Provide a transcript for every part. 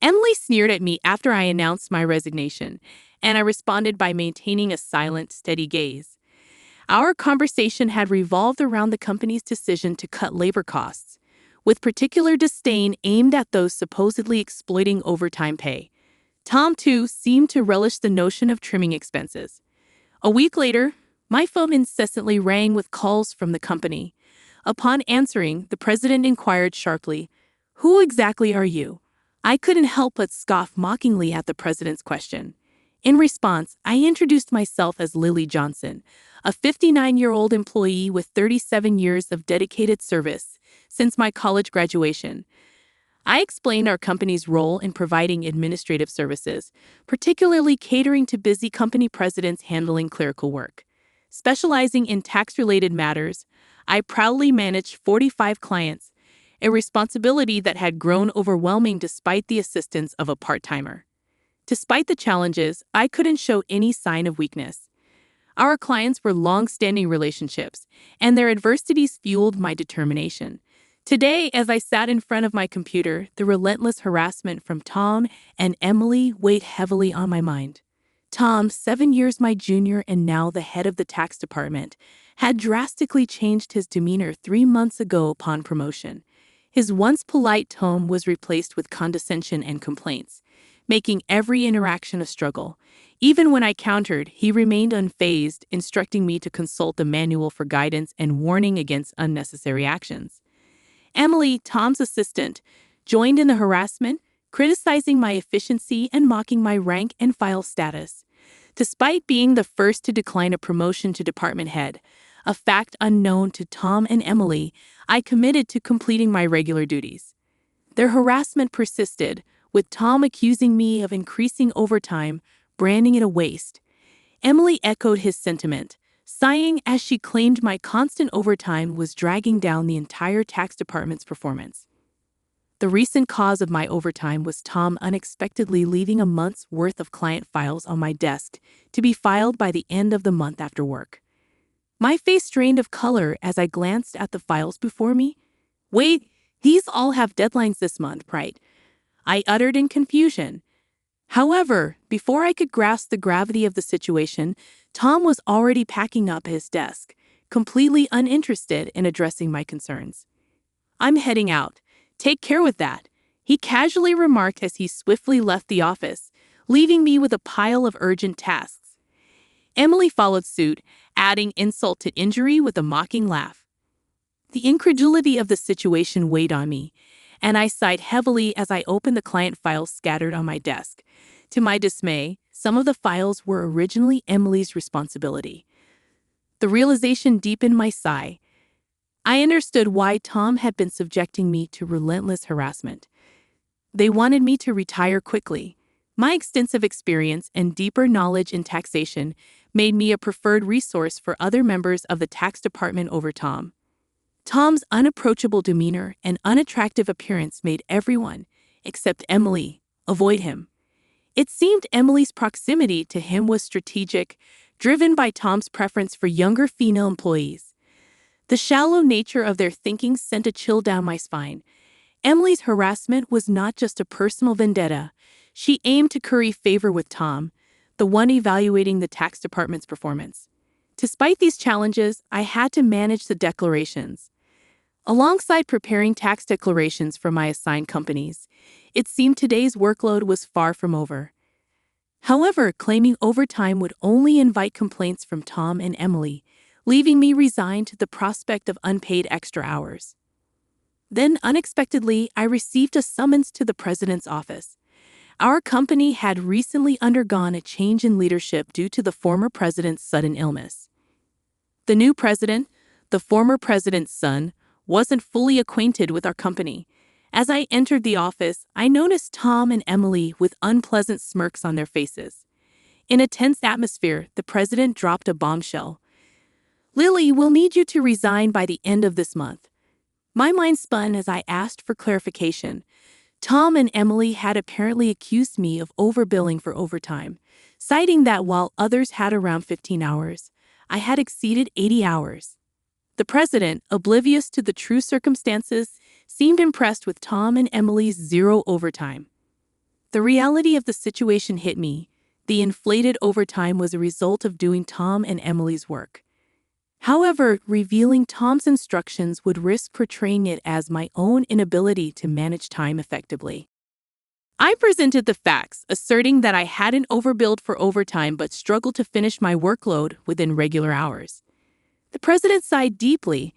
Emily sneered at me after I announced my resignation, and I responded by maintaining a silent, steady gaze. Our conversation had revolved around the company's decision to cut labor costs, with particular disdain aimed at those supposedly exploiting overtime pay. Tom, too, seemed to relish the notion of trimming expenses. A week later, my phone incessantly rang with calls from the company. Upon answering, the president inquired sharply, "Who exactly are you?" I couldn't help but scoff mockingly at the president's question. In response, I introduced myself as Lily Johnson, a 59-year-old employee with 37 years of dedicated service since my college graduation. I explained our company's role in providing administrative services, particularly catering to busy company presidents handling clerical work. Specializing in tax-related matters, I proudly managed 45 clients, a responsibility that had grown overwhelming despite the assistance of a part-timer. Despite the challenges, I couldn't show any sign of weakness. Our clients were long-standing relationships, and their adversities fueled my determination. Today, as I sat in front of my computer, the relentless harassment from Tom and Emily weighed heavily on my mind. Tom, 7 years my junior and now the head of the tax department, had drastically changed his demeanor 3 months ago upon promotion. His once polite tone was replaced with condescension and complaints, making every interaction a struggle. Even when I countered, he remained unfazed, instructing me to consult the manual for guidance and warning against unnecessary actions. Emily, Tom's assistant, joined in the harassment, criticizing my efficiency and mocking my rank and file status. Despite being the first to decline a promotion to department head, a fact unknown to Tom and Emily, I committed to completing my regular duties. Their harassment persisted, with Tom accusing me of increasing overtime, branding it a waste. Emily echoed his sentiment, sighing as she claimed my constant overtime was dragging down the entire tax department's performance. The recent cause of my overtime was Tom unexpectedly leaving a month's worth of client files on my desk to be filed by the end of the month after work. My face drained of color as I glanced at the files before me. "Wait, these all have deadlines this month, right?" I uttered in confusion. However, before I could grasp the gravity of the situation, Tom was already packing up his desk, completely uninterested in addressing my concerns. "I'm heading out. Take care with that," he casually remarked as he swiftly left the office, leaving me with a pile of urgent tasks. Emily followed suit, adding insult to injury with a mocking laugh. The incredulity of the situation weighed on me, and I sighed heavily as I opened the client files scattered on my desk. To my dismay, some of the files were originally Emily's responsibility. The realization deepened my sigh. I understood why Tom had been subjecting me to relentless harassment. They wanted me to retire quickly. My extensive experience and deeper knowledge in taxation made me a preferred resource for other members of the tax department over Tom. Tom's unapproachable demeanor and unattractive appearance made everyone, except Emily, avoid him. It seemed Emily's proximity to him was strategic, driven by Tom's preference for younger female employees. The shallow nature of their thinking sent a chill down my spine. Emily's harassment was not just a personal vendetta. She aimed to curry favor with Tom, the one evaluating the tax department's performance. Despite these challenges, I had to manage the declarations. Alongside preparing tax declarations for my assigned companies, it seemed today's workload was far from over. However, claiming overtime would only invite complaints from Tom and Emily, leaving me resigned to the prospect of unpaid extra hours. Then, unexpectedly, I received a summons to the president's office. Our company had recently undergone a change in leadership due to the former president's sudden illness. The new president, the former president's son, wasn't fully acquainted with our company. As I entered the office, I noticed Tom and Emily with unpleasant smirks on their faces. In a tense atmosphere, the president dropped a bombshell. "Lily, we'll need you to resign by the end of this month." My mind spun as I asked for clarification. Tom and Emily had apparently accused me of overbilling for overtime, citing that while others had around 15 hours, I had exceeded 80 hours. The president, oblivious to the true circumstances, seemed impressed with Tom and Emily's zero overtime. The reality of the situation hit me. The inflated overtime was a result of doing Tom and Emily's work. However, revealing Tom's instructions would risk portraying it as my own inability to manage time effectively. I presented the facts, asserting that I hadn't overbilled for overtime but struggled to finish my workload within regular hours. The president sighed deeply,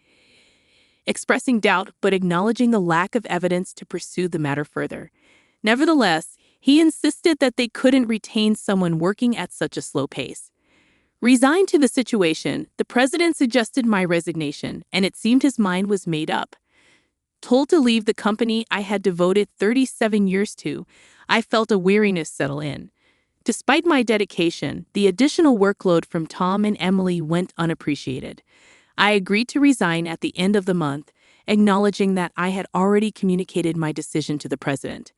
expressing doubt but acknowledging the lack of evidence to pursue the matter further. Nevertheless, he insisted that they couldn't retain someone working at such a slow pace. Resigned to the situation, the president suggested my resignation, and it seemed his mind was made up. Told to leave the company I had devoted 37 years to, I felt a weariness settle in. Despite my dedication, the additional workload from Tom and Emily went unappreciated. I agreed to resign at the end of the month, acknowledging that I had already communicated my decision to the president.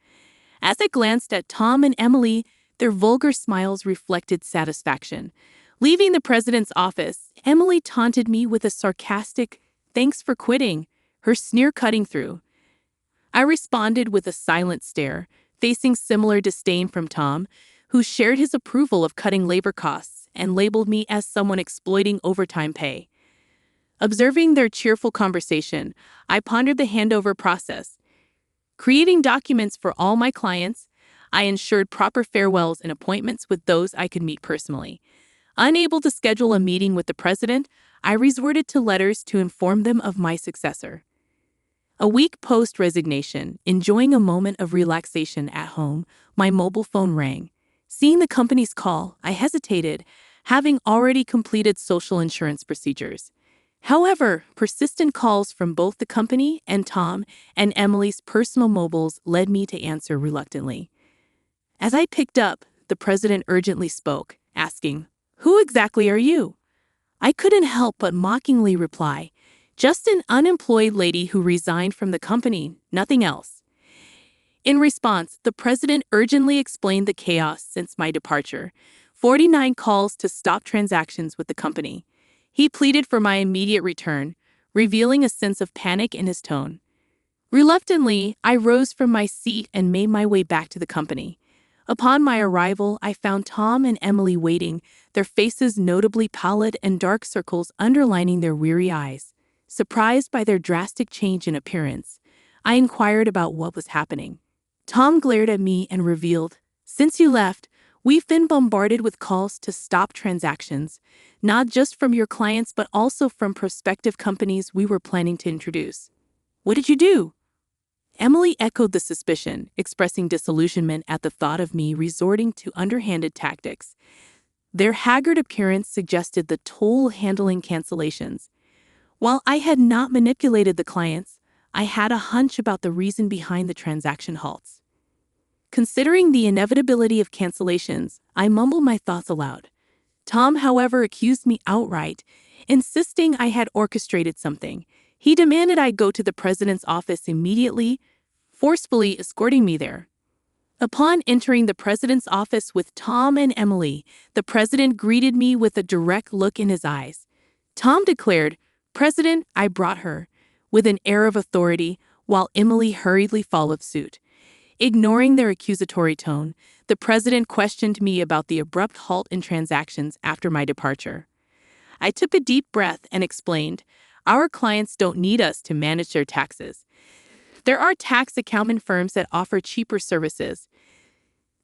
As I glanced at Tom and Emily, their vulgar smiles reflected satisfaction. Leaving the president's office, Emily taunted me with a sarcastic, "Thanks for quitting," her sneer cutting through. I responded with a silent stare, facing similar disdain from Tom, who shared his approval of cutting labor costs and labeled me as someone exploiting overtime pay. Observing their cheerful conversation, I pondered the handover process. Creating documents for all my clients, I ensured proper farewells and appointments with those I could meet personally. Unable to schedule a meeting with the president, I resorted to letters to inform them of my successor. A week post-resignation, enjoying a moment of relaxation at home, my mobile phone rang. Seeing the company's call, I hesitated, having already completed social insurance procedures. However, persistent calls from both the company and Tom and Emily's personal mobiles led me to answer reluctantly. As I picked up, the president urgently spoke, asking, "Who exactly are you?" I couldn't help but mockingly reply, "Just an unemployed lady who resigned from the company, nothing else." In response, the president urgently explained the chaos since my departure, 49 calls to stop transactions with the company. He pleaded for my immediate return, revealing a sense of panic in his tone. Reluctantly, I rose from my seat and made my way back to the company. Upon my arrival, I found Tom and Emily waiting, their faces notably pallid and dark circles underlining their weary eyes. Surprised by their drastic change in appearance, I inquired about what was happening. Tom glared at me and revealed, "Since you left, we've been bombarded with calls to stop transactions, not just from your clients but also from prospective companies we were planning to introduce." "What did you do?" Emily echoed the suspicion, expressing disillusionment at the thought of me resorting to underhanded tactics. Their haggard appearance suggested the toll handling cancellations. While I had not manipulated the clients, I had a hunch about the reason behind the transaction halts. Considering the inevitability of cancellations, I mumbled my thoughts aloud. Tom, however, accused me outright, insisting I had orchestrated something. He demanded I go to the president's office immediately, forcefully escorting me there. Upon entering the president's office with Tom and Emily, the president greeted me with a direct look in his eyes. Tom declared, "President, I brought her," with an air of authority, while Emily hurriedly followed suit. Ignoring their accusatory tone, the president questioned me about the abrupt halt in transactions after my departure. I took a deep breath and explained, "Our clients don't need us to manage their taxes. There are tax accounting firms that offer cheaper services.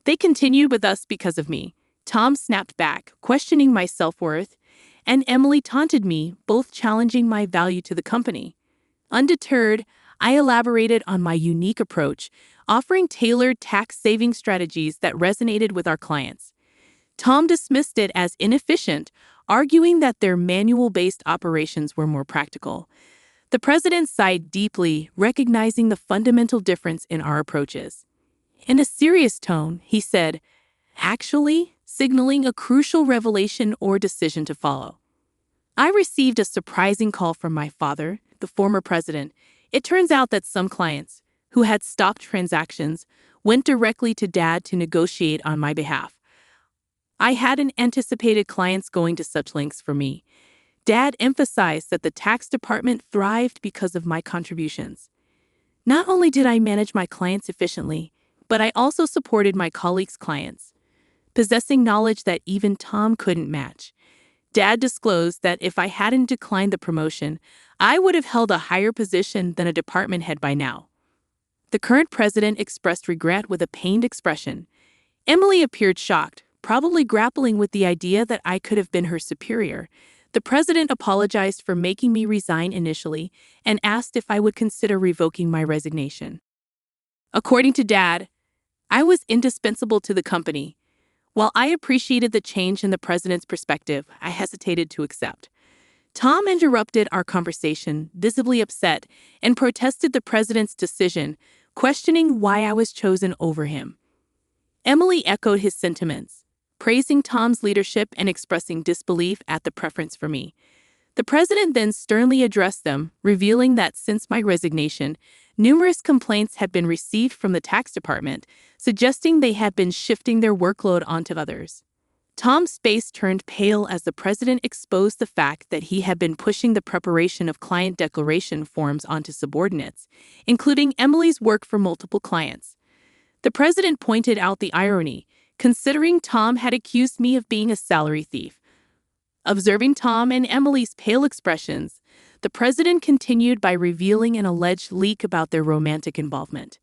They continued with us because of me." Tom snapped back, questioning my self-worth, and Emily taunted me, both challenging my value to the company. Undeterred, I elaborated on my unique approach, offering tailored tax-saving strategies that resonated with our clients. Tom dismissed it as inefficient, arguing that their manual-based operations were more practical. The president sighed deeply, recognizing the fundamental difference in our approaches. In a serious tone, he said, "Actually," signaling a crucial revelation or decision to follow. I received a surprising call from my father, the former president. It turns out that some clients, who had stopped transactions, went directly to Dad to negotiate on my behalf. I hadn't anticipated clients going to such lengths for me. Dad emphasized that the tax department thrived because of my contributions. Not only did I manage my clients efficiently, but I also supported my colleagues' clients, possessing knowledge that even Tom couldn't match. Dad disclosed that if I hadn't declined the promotion, I would have held a higher position than a department head by now. The current president expressed regret with a pained expression. Emily appeared shocked, probably grappling with the idea that I could have been her superior. The president apologized for making me resign initially and asked if I would consider revoking my resignation. According to Dad, I was indispensable to the company. While I appreciated the change in the president's perspective, I hesitated to accept. Tom interrupted our conversation, visibly upset, and protested the president's decision, questioning why I was chosen over him. Emily echoed his sentiments, praising Tom's leadership and expressing disbelief at the preference for me. The president then sternly addressed them, revealing that since my resignation, numerous complaints had been received from the tax department, suggesting they had been shifting their workload onto others. Tom's face turned pale as the president exposed the fact that he had been pushing the preparation of client declaration forms onto subordinates, including Emily's work for multiple clients. The president pointed out the irony, considering Tom had accused me of being a salary thief. Observing Tom and Emily's pale expressions, the president continued by revealing an alleged leak about their romantic involvement.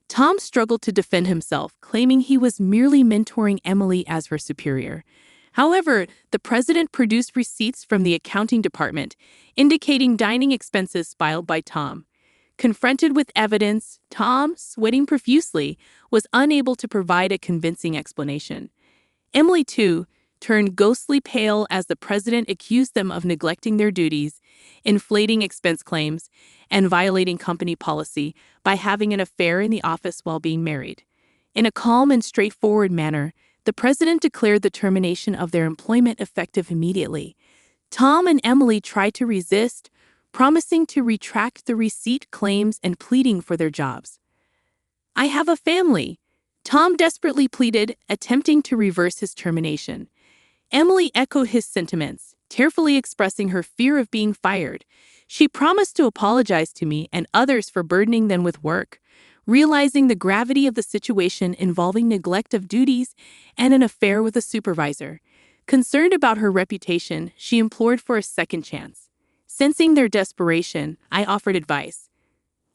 Tom struggled to defend himself, claiming he was merely mentoring Emily as her superior. However, the president produced receipts from the accounting department, indicating dining expenses filed by Tom. Confronted with evidence, Tom, sweating profusely, was unable to provide a convincing explanation. Emily, too, turned ghostly pale as the president accused them of neglecting their duties, inflating expense claims, and violating company policy by having an affair in the office while being married. In a calm and straightforward manner, the president declared the termination of their employment effective immediately. Tom and Emily tried to resist, promising to retract the receipt claims and pleading for their jobs. "I have a family," Tom desperately pleaded, attempting to reverse his termination. Emily echoed his sentiments, tearfully expressing her fear of being fired. She promised to apologize to me and others for burdening them with work, realizing the gravity of the situation involving neglect of duties and an affair with a supervisor. Concerned about her reputation, she implored for a second chance. Sensing their desperation, I offered advice.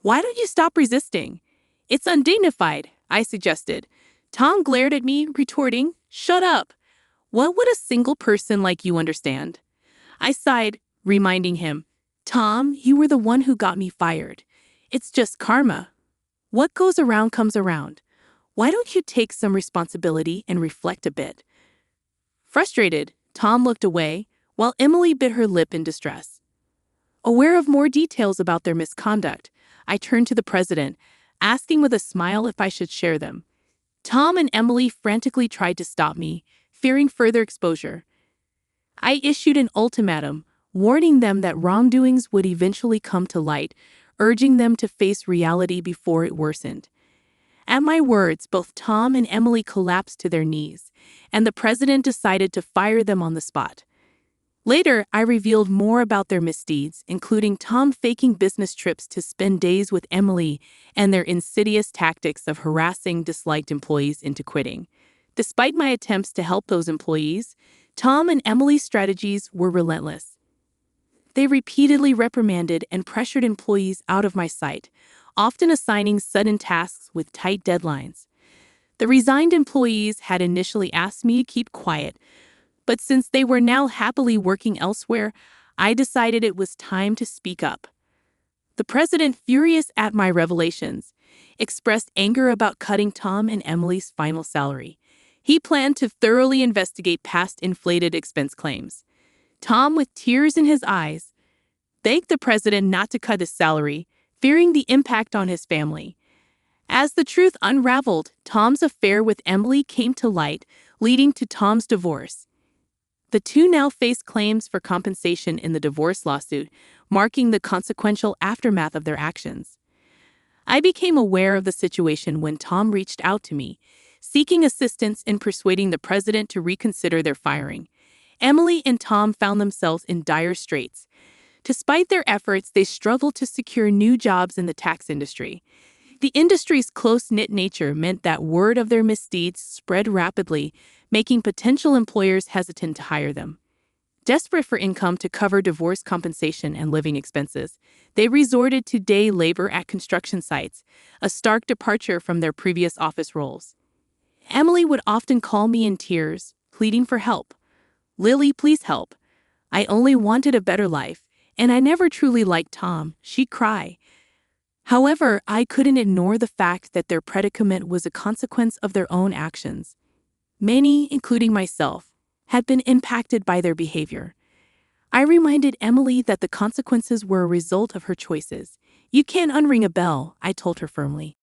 "Why don't you stop resisting? It's undignified," I suggested. Tom glared at me, retorting, "Shut up. What would a single person like you understand?" I sighed, reminding him, "Tom, you were the one who got me fired. It's just karma. What goes around comes around. Why don't you take some responsibility and reflect a bit?" Frustrated, Tom looked away, while Emily bit her lip in distress. Aware of more details about their misconduct, I turned to the president, asking with a smile if I should share them. Tom and Emily frantically tried to stop me, fearing further exposure. I issued an ultimatum, warning them that wrongdoings would eventually come to light, urging them to face reality before it worsened. At my words, both Tom and Emily collapsed to their knees, and the president decided to fire them on the spot. Later, I revealed more about their misdeeds, including Tom faking business trips to spend days with Emily and their insidious tactics of harassing disliked employees into quitting. Despite my attempts to help those employees, Tom and Emily's strategies were relentless. They repeatedly reprimanded and pressured employees out of my sight, often assigning sudden tasks with tight deadlines. The resigned employees had initially asked me to keep quiet, but since they were now happily working elsewhere, I decided it was time to speak up. The president, furious at my revelations, expressed anger about cutting Tom and Emily's final salary. He planned to thoroughly investigate past inflated expense claims. Tom, with tears in his eyes, begged the president not to cut his salary, fearing the impact on his family. As the truth unraveled, Tom's affair with Emily came to light, leading to Tom's divorce. The two now face claims for compensation in the divorce lawsuit, marking the consequential aftermath of their actions. I became aware of the situation when Tom reached out to me, seeking assistance in persuading the president to reconsider their firing. Emily and Tom found themselves in dire straits. Despite their efforts, they struggled to secure new jobs in the tax industry. The industry's close-knit nature meant that word of their misdeeds spread rapidly, making potential employers hesitant to hire them. Desperate for income to cover divorce compensation and living expenses, they resorted to day labor at construction sites, a stark departure from their previous office roles. Emily would often call me in tears, pleading for help. "Lily, please help. I only wanted a better life, and I never truly liked Tom," she'd cry. However, I couldn't ignore the fact that their predicament was a consequence of their own actions. Many, including myself, had been impacted by their behavior. I reminded Emily that the consequences were a result of her choices. "You can't unring a bell," I told her firmly.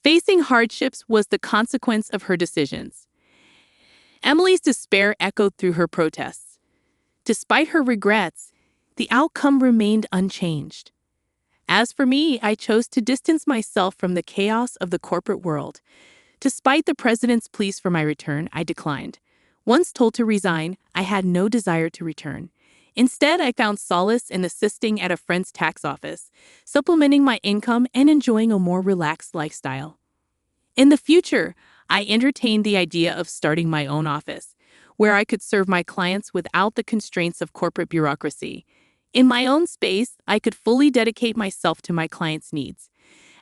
Facing hardships was the consequence of her decisions. Emily's despair echoed through her protests. Despite her regrets, the outcome remained unchanged. As for me, I chose to distance myself from the chaos of the corporate world. Despite the president's pleas for my return, I declined. Once told to resign, I had no desire to return. Instead, I found solace in assisting at a friend's tax office, supplementing my income and enjoying a more relaxed lifestyle. In the future, I entertained the idea of starting my own office, where I could serve my clients without the constraints of corporate bureaucracy. In my own space, I could fully dedicate myself to my clients' needs.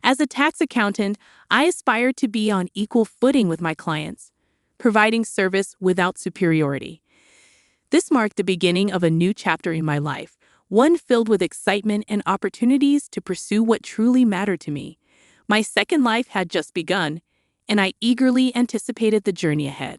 As a tax accountant, I aspired to be on equal footing with my clients, providing service without superiority. This marked the beginning of a new chapter in my life, one filled with excitement and opportunities to pursue what truly mattered to me. My second life had just begun, and I eagerly anticipated the journey ahead.